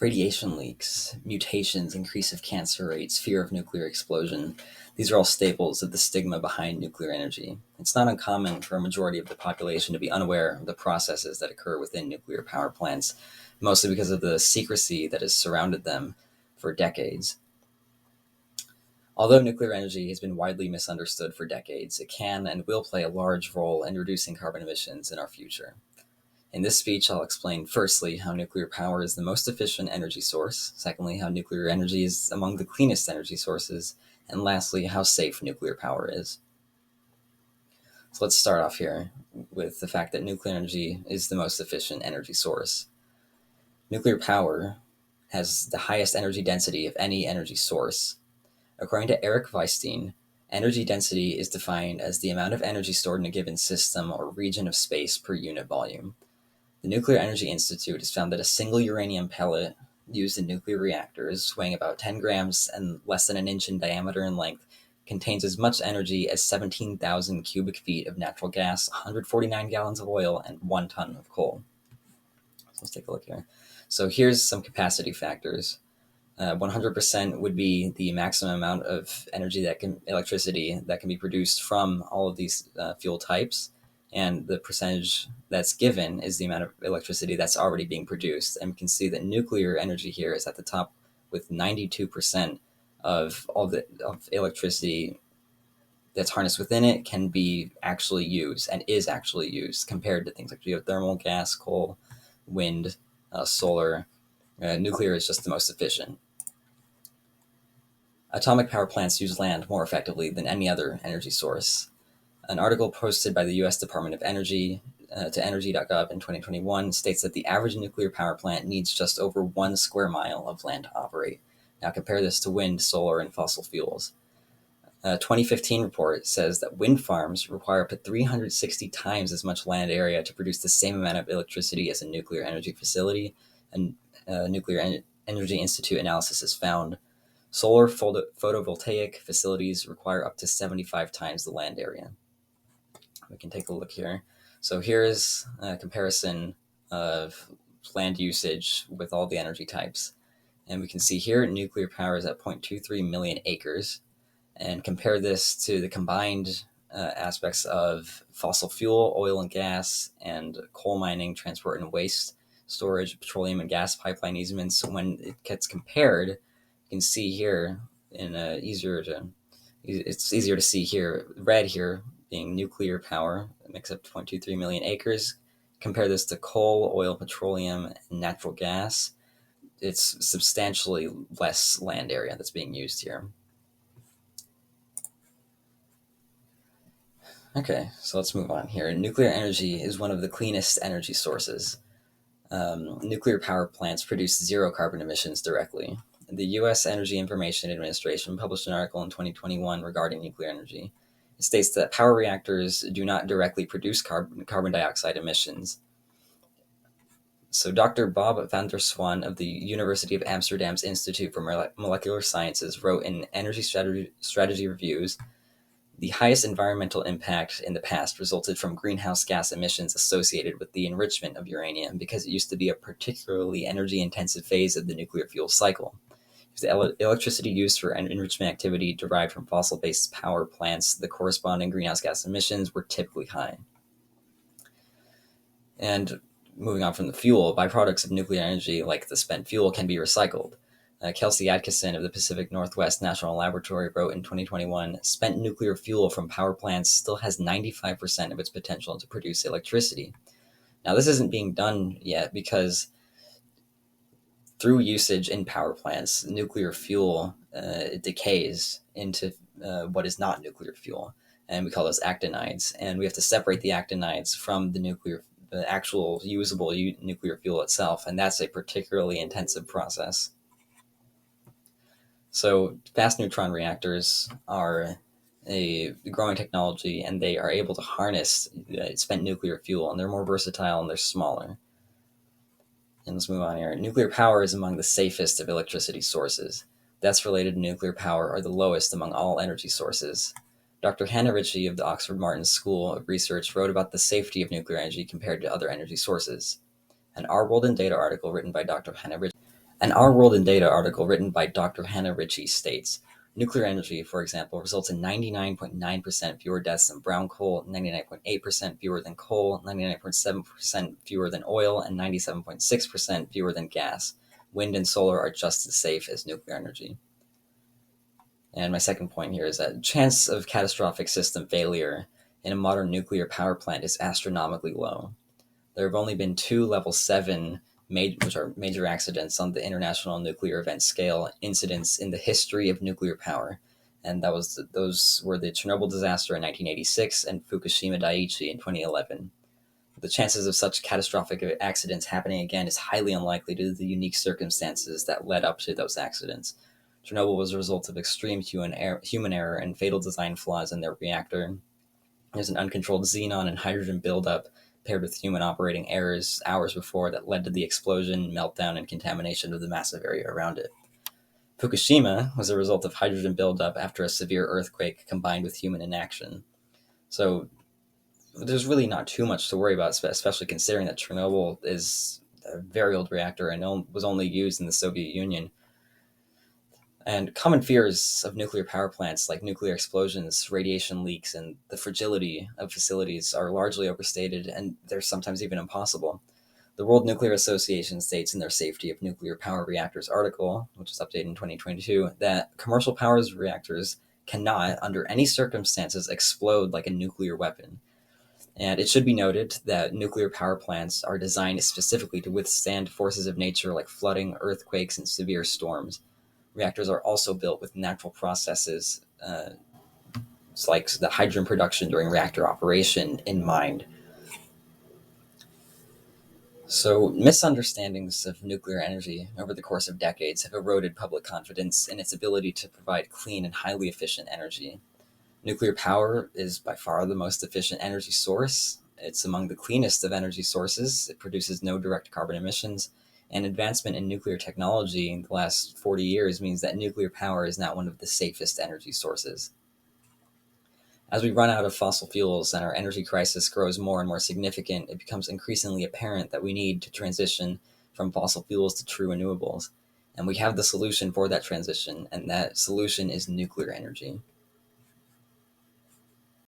Radiation leaks, mutations, increase of cancer rates, fear of nuclear explosion. These are all staples of the stigma behind nuclear energy. It's not uncommon for a majority of the population to be unaware of the processes that occur within nuclear power plants, mostly because of the secrecy that has surrounded them for decades. Although nuclear energy has been widely misunderstood for decades, it can and will play a large role in reducing carbon emissions in our future. In this speech, I'll explain firstly how nuclear power is the most efficient energy source, secondly, how nuclear energy is among the cleanest energy sources, and lastly, how safe nuclear power is. So let's start off here with the fact that nuclear energy is the most efficient energy source. Nuclear power has the highest energy density of any energy source. According to Eric Weinstein, energy density is defined as the amount of energy stored in a given system or region of space per unit volume. The Nuclear Energy Institute has found that a single uranium pellet used in nuclear reactors, weighing about 10 grams and less than an inch in diameter and length, contains as much energy as 17,000 cubic feet of natural gas, 149 gallons of oil, and 1 ton of coal. So let's take a look here. So here's some capacity factors. 100% would be the maximum amount of electricity that can be produced from all of these fuel types. And the percentage that's given is the amount of electricity that's already being produced. And we can see that nuclear energy here is at the top with 92% of all of electricity that's harnessed within it can be actually used and is actually used compared to things like geothermal, gas, coal, wind, solar. Nuclear is just the most efficient. Atomic power plants use land more effectively than any other energy source. An article posted by the U.S. Department of Energy to energy.gov in 2021 states that the average nuclear power plant needs just over 1 square mile of land to operate. Now compare this to wind, solar, and fossil fuels. A 2015 report says that wind farms require up to 360 times as much land area to produce the same amount of electricity as a nuclear energy facility, and Nuclear Energy Institute analysis has found. Solar photovoltaic facilities require up to 75 times the land area. We can take a look here. So here's a comparison of land usage with all the energy types. And we can see here nuclear power is at 0.23 million acres. And compare this to the combined aspects of fossil fuel, oil and gas, and coal mining, transport and waste storage, petroleum and gas pipeline easements. When it gets compared, you can see here it's easier to see here, red here being nuclear power, makes up 0.23 million acres. Compare this to coal, oil, petroleum, and natural gas. It's substantially less land area that's being used here. Okay, so let's move on here. Nuclear energy is one of the cleanest energy sources. Nuclear power plants produce zero carbon emissions directly. The U.S. Energy Information Administration published an article in 2021 regarding nuclear energy. It states that power reactors do not directly produce carbon dioxide emissions. So Dr. Bob van der Swan of the University of Amsterdam's Institute for Molecular Sciences wrote in Energy Strategy Reviews, the highest environmental impact in the past resulted from greenhouse gas emissions associated with the enrichment of uranium because it used to be a particularly energy-intensive phase of the nuclear fuel cycle. If the electricity used for enrichment activity derived from fossil-based power plants, the corresponding greenhouse gas emissions were typically high. And moving on from the fuel, byproducts of nuclear energy, like the spent fuel, can be recycled. Kelsey Atkinson of the Pacific Northwest National Laboratory wrote in 2021, spent nuclear fuel from power plants still has 95% of its potential to produce electricity. Now, this isn't being done yet because through usage in power plants, nuclear fuel decays into what is not nuclear fuel, and we call those actinides. And we have to separate the actinides from the actual usable nuclear fuel itself, and that's a particularly intensive process. So fast neutron reactors are a growing technology, and they are able to harness spent nuclear fuel, and they're more versatile and they're smaller. And let's move on here. Nuclear power is among the safest of electricity sources. Deaths related to nuclear power are the lowest among all energy sources. Dr. Hannah Ritchie of the Oxford Martin School of Research wrote about the safety of nuclear energy compared to other energy sources. An Our World in Data article written by Dr. Hannah Ritchie An Our World in Data article written by Dr. Hannah Ritchie states, nuclear energy, for example, results in 99.9% fewer deaths than brown coal, 99.8% fewer than coal, 99.7% fewer than oil, and 97.6% fewer than gas. Wind and solar are just as safe as nuclear energy. And my second point here is that chance of catastrophic system failure in a modern nuclear power plant is astronomically low. There have only been two level 7 which are major accidents on the International Nuclear Event Scale incidents in the history of nuclear power. And those were the Chernobyl disaster in 1986 and Fukushima Daiichi in 2011. The chances of such catastrophic accidents happening again is highly unlikely due to the unique circumstances that led up to those accidents. Chernobyl was a result of extreme human error and fatal design flaws in their reactor. There's an uncontrolled xenon and hydrogen buildup paired with human operating errors hours before that led to the explosion, meltdown, and contamination of the massive area around it. Fukushima was a result of hydrogen buildup after a severe earthquake combined with human inaction. So there's really not too much to worry about, especially considering that Chernobyl is a very old reactor and was only used in the Soviet Union. And common fears of nuclear power plants, like nuclear explosions, radiation leaks, and the fragility of facilities, are largely overstated, and they're sometimes even impossible. The World Nuclear Association states in their Safety of Nuclear Power Reactors article, which was updated in 2022, that commercial power reactors cannot, under any circumstances, explode like a nuclear weapon. And it should be noted that nuclear power plants are designed specifically to withstand forces of nature like flooding, earthquakes, and severe storms. Reactors are also built with natural processes, like the hydrogen production during reactor operation, in mind. So, misunderstandings of nuclear energy over the course of decades have eroded public confidence in its ability to provide clean and highly efficient energy. Nuclear power is by far the most efficient energy source. It's among the cleanest of energy sources. It produces no direct carbon emissions. And advancement in nuclear technology in the last 40 years means that nuclear power is now one of the safest energy sources. As we run out of fossil fuels and our energy crisis grows more and more significant, it becomes increasingly apparent that we need to transition from fossil fuels to true renewables. And we have the solution for that transition, and that solution is nuclear energy.